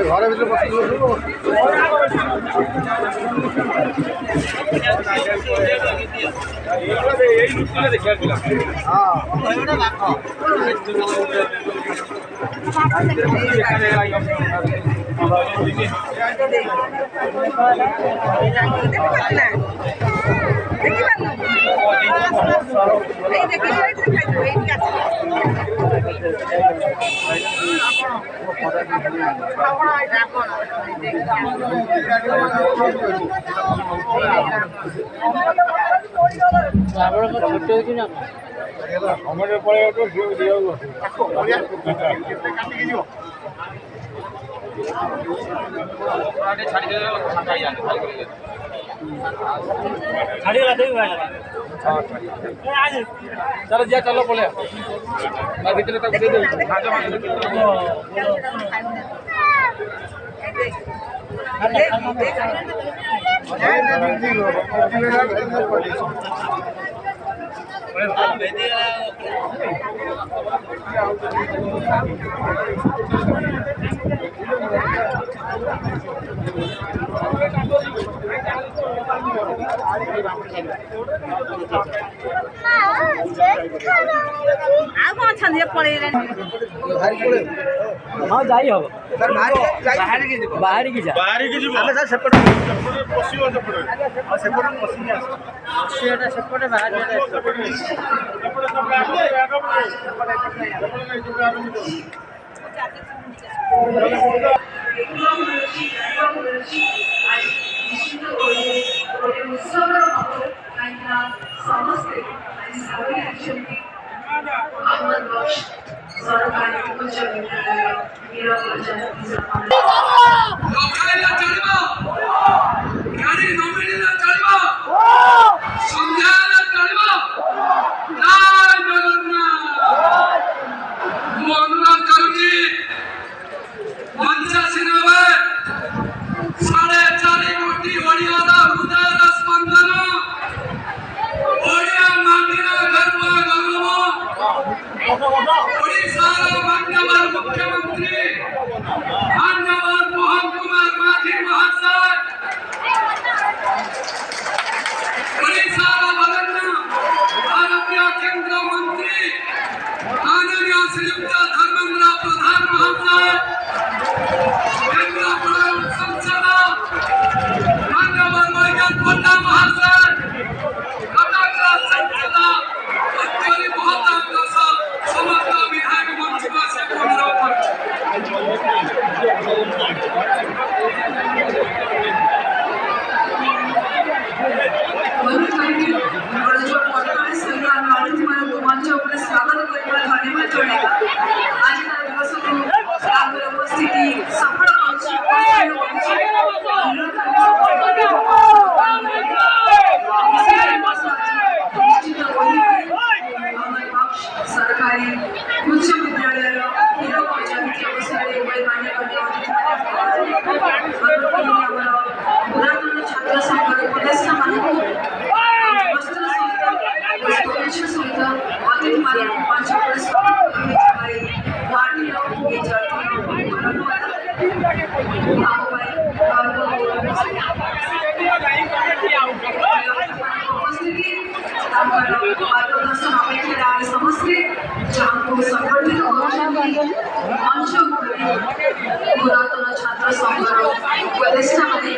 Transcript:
घर भर बस ছোট হয়েছি না আমাদের পরে चलो जा चलो बोले भीतर तक दे दो हाँ जाई हम बाहर की जा ଆମେ ସାର୍ ସେପଟେ ପଶିବ ସେପଟେ ଆଉ ସେପଟେ ପଶିକି ଆସ सेपटे बाहर मुख्यमंत्री धन्यवाद मोहन कुमार माझी महाशय भारतीय केंद्र मंत्री माननीय श्रीयुक्त धर्मेंद्र प्रधान महाशय केंद्र संसद मान्यवर वैद्य पन्ना महाशय कर्नाटक संसद अत्यंत महत्वाकांक्ष समस्त विधायक मंच से अनुरोध स्वागत धन्यवाद जणेगा आज दिवस उपस्थिति सफल सरकारी उच्च विद्यालय पुरातन छात्र संघर उपदेष्टा मानक वस्त्र सहित अतिथि मानक मार्गदर्शन अपेक्षा समस्ते जहाँ संगठित मंच पुरातन छात्र संघर उपदेष्टा माने